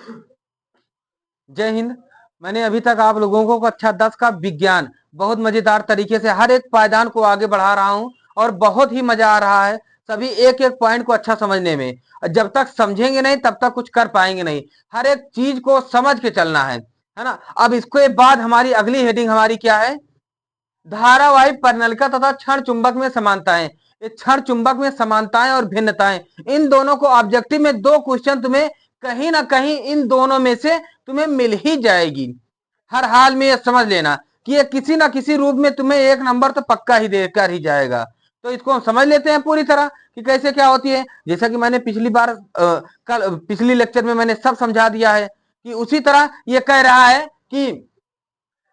जय हिंद। मैंने अभी तक आप लोगों को कक्षा 10 का विज्ञान बहुत मजेदार तरीके से हर एक पायदान को आगे बढ़ा रहा हूं और बहुत ही मजा आ रहा है सभी एक एक पॉइंट को अच्छा समझने में। जब तक समझेंगे नहीं तब तक कुछ कर पाएंगे नहीं। हर एक चीज को समझ के चलना है ना। अब इसके बाद हमारी अगली हेडिंग हमारी क्या है? धारावाही परिनलिका तथा क्षण चुंबक में समानताएं। ये क्षण चुंबक में समानताएं और भिन्नताएं, इन दोनों को ऑब्जेक्टिव में दो क्वेश्चन तुम्हें कहीं ना कहीं इन दोनों में से तुम्हें मिल ही जाएगी। हर हाल में ये समझ लेना कि ये किसी ना किसी रूप में तुम्हें एक नंबर तो पक्का ही देकर ही जाएगा। तो इसको हम समझ लेते हैं पूरी तरह कि कैसे क्या होती है। जैसा कि मैंने पिछली बार कल पिछली लेक्चर में मैंने सब समझा दिया है कि उसी तरह ये कह रहा है कि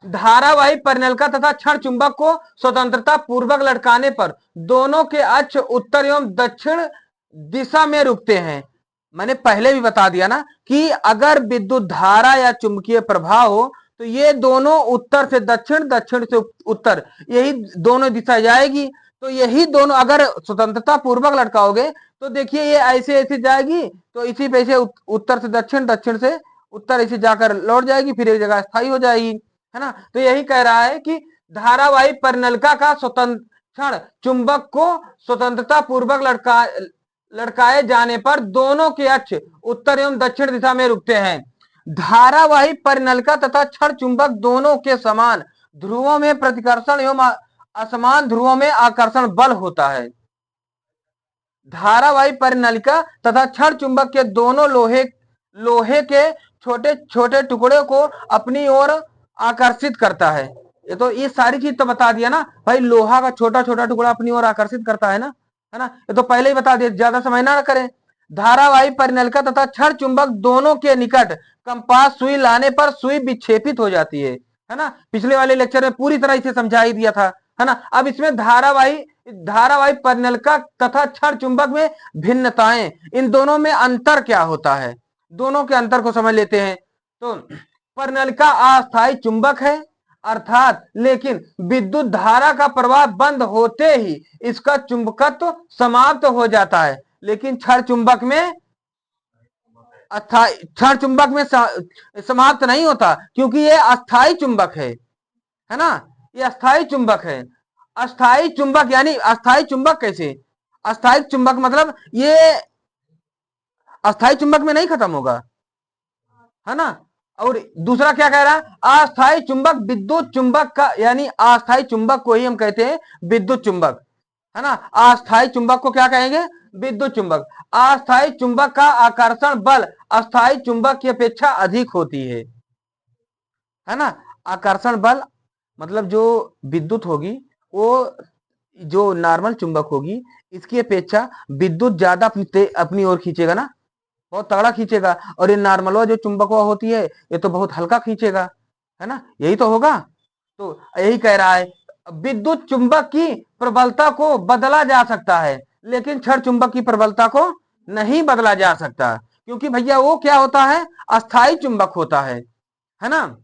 धारावाही परिनलिका तथा क्षण चुंबक को स्वतंत्रता पूर्वक लटकाने पर दोनों के अक्ष उत्तर एवं दक्षिण दिशा में रुकते हैं। मैंने पहले भी बता दिया ना कि अगर विद्युत धारा या चुंबकीय प्रभाव हो तो ये दोनों उत्तर से दक्षिण, दक्षिण से उत्तर, यही दोनों दिशा जाएगी। तो यही दोनों अगर स्वतंत्रता पूर्वक लटकाओगे तो देखिए ये ऐसे ऐसे जाएगी, तो इसी पे से उत्तर से दक्षिण, दक्षिण से उत्तर ऐसे जाकर लौट जाएगी, फिर एक जगह स्थायी हो जाएगी, है ना। तो यही कह रहा है कि धारावाही परिनलिका का क्षण चुंबक को स्वतंत्रता पूर्वक लटकाए जाने पर दोनों के अक्ष उत्तर एवं दक्षिण दिशा में रुकते हैं। धारावाही परिनलिका तथा क्षण चुंबक दोनों के समान ध्रुवों में प्रतिकर्षण एवं असमान ध्रुवों में आकर्षण बल होता है। धारावाही परिनलिका तथा क्षण चुंबक के दोनों लोहे के छोटे छोटे टुकड़े को अपनी ओर आकर्षित करता है। ये तो ये सारी चीज तो बता दिया ना भाई, लोहा का छोटा छोटा टुकड़ा अपनी ओर आकर्षित करता है ना, है ना। ये तो पहले ही बता दिया, ज्यादा समय ना करें। धारावाही परिनलिका तथा क्षण चुंबक दोनों के निकट कंपास सुई लाने पर सुई विक्षेपित हो जाती है ना। पिछले वाले लेक्चर में पूरी तरह इसे समझा ही दिया था, है ना। अब इसमें धारावाही परिनलिका तथा क्षण चुंबक में भिन्नताएं, इन दोनों में अंतर क्या होता है, दोनों के अंतर को समझ लेते हैं। तो परिनलिका अस्थायी चुंबक है अर्थात, लेकिन विद्युत धारा का प्रवाह बंद होते ही इसका चुंबकत्व समाप्त हो जाता है। लेकिन क्षण चुंबक में समाप्त नहीं होता, क्योंकि ये अस्थायी चुंबक है ना। ये अस्थायी चुंबक है। अस्थायी चुंबक यानी अस्थायी चुंबक कैसे? अस्थायी चुंबक मतलब ये अस्थायी चुंबक में नहीं खत्म होगा, है ना। और दूसरा क्या कह रहा है? अस्थायी चुंबक विद्युत चुंबक का, यानी अस्थायी चुंबक को ही हम कहते हैं विद्युत चुंबक, है ना। अस्थायी चुंबक को क्या कहेंगे? विद्युत चुंबक। अस्थायी चुंबक का आकर्षण बल अस्थायी चुंबक की अपेक्षा अधिक होती है ना। आकर्षण बल मतलब जो विद्युत होगी वो जो नॉर्मल चुंबक होगी इसकी अपेक्षा विद्युत ज्यादा अपनी ओर खींचेगा ना, बहुत तगड़ा खींचेगा। और ये नॉर्मल जो चुंबक होती है ये तो बहुत हल्का खींचेगा, है ना। यही तो होगा। तो यही कह रहा है विद्युत चुंबक की प्रबलता को बदला जा सकता है, लेकिन क्षण चुंबक की प्रबलता को नहीं बदला जा सकता, क्योंकि भैया वो क्या होता है? अस्थायी चुंबक होता है ना।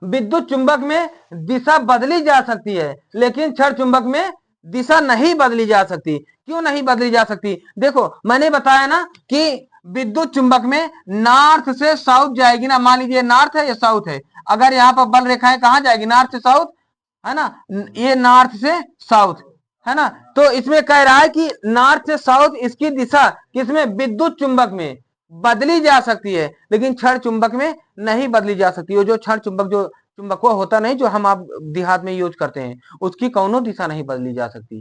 विद्युत चुंबक में दिशा बदली जा सकती है, लेकिन क्षण चुंबक में दिशा नहीं बदली जा सकती। क्यों नहीं बदली जा सकती? देखो मैंने बताया ना कि विद्युत चुंबक में नॉर्थ से साउथ जाएगी ना, मान लीजिए नॉर्थ है या साउथ है, अगर यहाँ पर बल रेखाएं कहाँ जाएगी? नॉर्थ से साउथ, है ना। ये नॉर्थ से साउथ, है ना। तो इसमें कह रहा है कि नॉर्थ से साउथ इसकी दिशा किसमें? विद्युत चुंबक में बदली जा सकती है, लेकिन क्षण चुंबक में नहीं बदली जा सकती। वो जो क्षण चुंबक जो चुंबक होता नहीं जो हम आप देहात में यूज करते हैं, उसकी कौनो दिशा नहीं बदली जा सकती,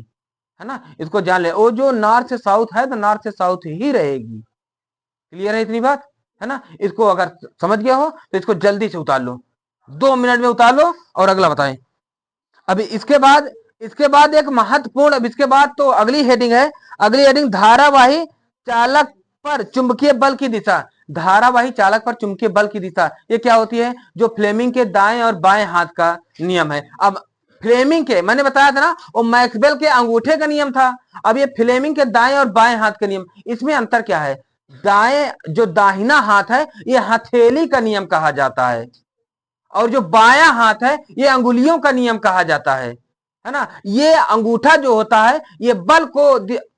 है ना। इसको जान ले, वो जो नॉर्थ से साउथ है तो नॉर्थ से साउथ ही रहेगी। क्लियर है इतनी बात, है ना। इसको अगर समझ गया हो तो इसको जल्दी से उतार लो, 2 मिनट में उतार लो और अगला बताएं। अभी इसके बाद एक महत्वपूर्ण, अब इसके बाद तो अगली हेडिंग है। अगली हेडिंग धारावाही चालक पर चुंबकीय बल की दिशा। धारावाही चालक पर चुंबकीय बल की दिशा ये क्या होती है? जो फ्लेमिंग के दाएं और बाएं हाथ का नियम है। अब फ्लेमिंग के मैंने बताया था ना, वो मैक्सवेल के अंगूठे का नियम था। अब ये फ्लेमिंग के दाएं और बाएं हाथ का नियम, इसमें अंतर क्या है? दाएं जो दाहिना हाथ है ये हथेली का नियम कहा जाता है, और जो बायां हाथ है ये अंगुलियों का नियम कहा जाता है ना। ये अंगूठा जो होता है ये बल को,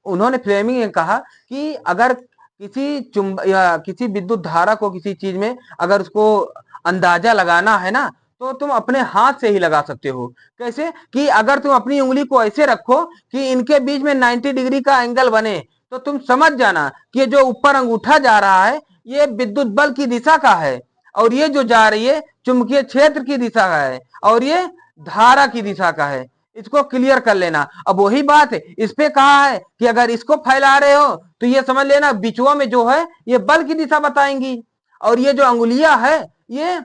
उन्होंने फ्लेमिंग ने कहा कि अगर किसी विद्युत धारा को किसी चीज में अगर उसको अंदाजा लगाना है ना, तो तुम अपने हाथ से ही लगा सकते हो। कैसे कि अगर तुम अपनी उंगली को ऐसे रखो कि इनके बीच में 90 डिग्री का एंगल बने, तो तुम समझ जाना कि जो ऊपर अंगूठा जा रहा है ये विद्युत बल की दिशा का है, और ये जो जा रही है चुंबकीय क्षेत्र की दिशा का है, और ये धारा की दिशा का है। इसको क्लियर कर लेना। अब वही बात है, इस पे कहा है कि अगर इसको फैला रहे हो तो ये समझ लेना बिचुआ में जो है ये बल की दिशा बताएंगी, और ये जो अंगुलियां है ये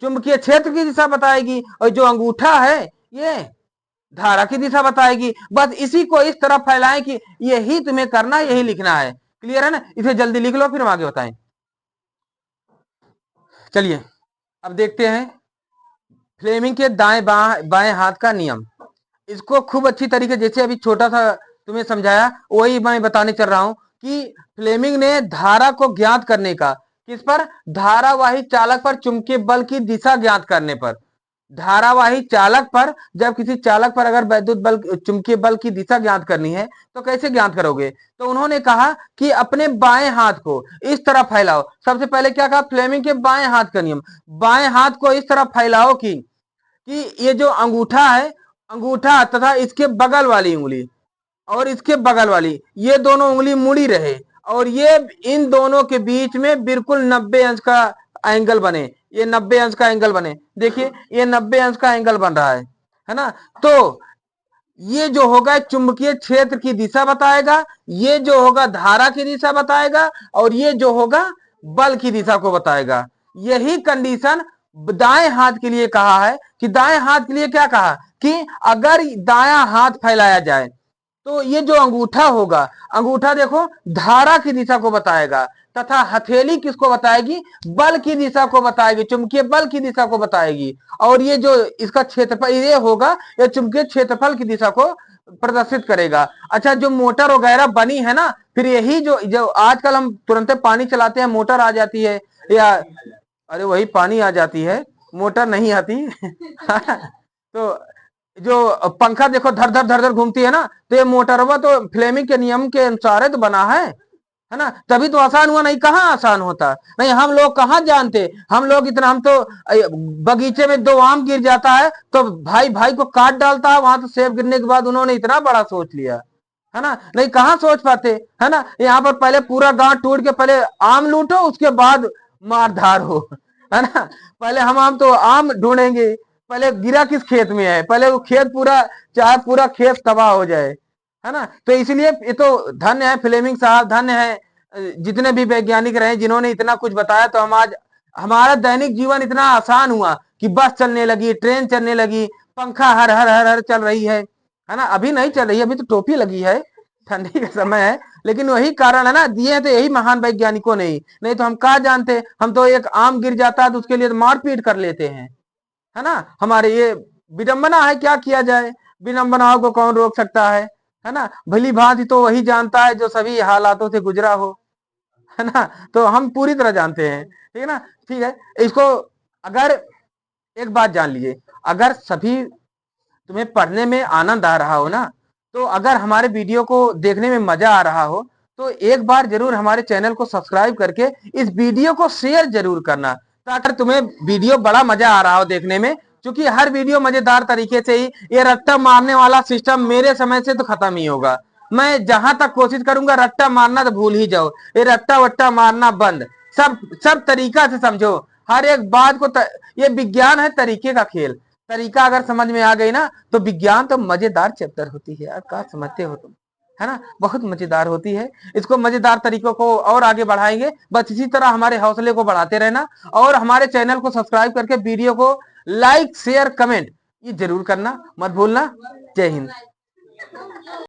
चुंबकीय क्षेत्र की दिशा बताएगी, और जो अंगूठा है ये धारा की दिशा बताएगी। बस इसी को इस तरह फैलाएं कि यही तुम्हें करना, यही लिखना है। क्लियर है ना? इसे जल्दी लिख लो फिर हम आगे बताएं। चलिए अब देखते हैं फ्लेमिंग के दाएं बाएं हाथ का नियम। इसको खूब अच्छी तरीके, जैसे अभी छोटा सा तुम्हें समझाया वही मैं बताने चल रहा हूं कि फ्लेमिंग ने धारा को ज्ञात करने का, किस पर? धारावाही चालक पर चुंबकीय बल की दिशा ज्ञात करने पर। धारावाही चालक पर, जब किसी चालक पर अगर विद्युत बल चुंबकीय बल की दिशा ज्ञात करनी है तो कैसे ज्ञात करोगे? तो उन्होंने कहा कि अपने बाएं हाथ को इस तरह फैलाओ। सबसे पहले क्या कहा? फ्लेमिंग के बाएं हाथ का नियम, बाएं हाथ को इस तरह फैलाओ कि ये जो अंगूठा है, अंगूठा तथा इसके बगल वाली उंगली और इसके बगल वाली, ये दोनों उंगली मुड़ी रहे, और ये इन दोनों के बीच में बिल्कुल 90 अंश का एंगल बने। ये 90 अंश का एंगल बने। देखिए ये 90 अंश का एंगल बन रहा है ना? तो ये जो होगा चुंबकीय क्षेत्र की दिशा बताएगा, ये जो होगा धारा की दिशा बताएगा, और ये जो होगा बल की दिशा को बताएगा। यही कंडीशन दाएं हाथ के लिए कहा है कि दाएं हाथ के लिए क्या कहा कि अगर दायां हाथ फैलाया जाए तो ये जो अंगूठा होगा, अंगूठा देखो धारा की दिशा को बताएगा, तथा हथेली किसको बताएगी? बल की दिशा को बताएगी, चुंबकीय बल की दिशा को बताएगी। और ये जो इसका क्षेत्रफल ये होगा, ये चुंबकीय क्षेत्रफल की दिशा को प्रदर्शित करेगा। अच्छा, जो मोटर वगैरह बनी है ना, फिर यही जो आजकल हम तुरंत पानी चलाते हैं मोटर आ जाती है, या अरे वही पानी आ जाती है, मोटर नहीं आती तो जो पंखा देखो धर धर धर धर घूमती है ना, तो ये मोटरवा तो फ्लेमिंग के नियम के अनुसार तो बना है ना? तभी तो आसान हुआ, नहीं कहाँ आसान होता। नहीं हम लोग कहाँ जानते, हम लोग इतना, हम तो बगीचे में 2 आम गिर जाता है तो भाई भाई को काट डालता है, वहां तो सेब गिरने के बाद उन्होंने इतना बड़ा सोच लिया, है ना? नहीं कहाँ सोच पाते, है ना? यहाँ पर पहले पूरा गांव टूट के पहले आम लूटो, उसके बाद मारधार हो, है ना? पहले हम आम तो आम ढूंढेंगे, पहले गिरा किस खेत में है, पहले वो खेत पूरा, चाहे पूरा खेत तबाह हो जाए, है ना? तो इसलिए ये तो धन्य है फ्लेमिंग साहब, धन्य है जितने भी वैज्ञानिक रहे जिन्होंने इतना कुछ बताया। तो हम आज हमारा दैनिक जीवन इतना आसान हुआ कि बस चलने लगी, ट्रेन चलने लगी, पंखा हर हर हर हर चल रही है ना? अभी नहीं चल रही, अभी तो टोपी लगी है, ठंडी का समय है, लेकिन वही कारण है ना, दिए तो यही महान वैज्ञानिकों ने ही, नहीं तो हम कहा जानते। हम तो एक आम गिर जाता है तो उसके लिए मारपीट कर लेते हैं, है ना? हमारे ये विडंबना है, क्या किया जाए, विडंबनाओं को कौन रोक सकता है ना? भली भांति तो वही जानता है जो सभी हालातों से गुजरा हो, है ना? तो हम पूरी तरह जानते हैं, ठीक है ना? ठीक है, इसको अगर एक बात जान लीजिए, अगर सभी तुम्हें पढ़ने में आनंद आ रहा हो ना, तो अगर हमारे वीडियो को देखने में मजा आ रहा हो तो एक बार जरूर हमारे चैनल को सब्सक्राइब करके इस वीडियो को शेयर जरूर करना, ताकि तुम्हें वीडियो बड़ा मजा आ रहा हो देखने में। क्योंकि हर वीडियो मजेदार तरीके से ही, ये रट्टा मारने वाला सिस्टम मेरे समय से तो खत्म ही होगा। मैं जहां तक कोशिश करूंगा रट्टा मारना तो भूल ही जाओ, ये रट्टा वट्टा मारना बंद, सब तरीका से समझो हर एक बात को ये विज्ञान है तरीके का खेल। तरीका अगर समझ में आ गई ना तो विज्ञान तो मजेदार चैप्टर होती है यार, क्या समझते हो तुम, है ना? बहुत मजेदार होती है। इसको मजेदार तरीकों को और आगे बढ़ाएंगे, बस इसी तरह हमारे हौसले को बढ़ाते रहना, और हमारे चैनल को सब्सक्राइब करके वीडियो को लाइक शेयर कमेंट ये जरूर करना मत भूलना। जय हिंद।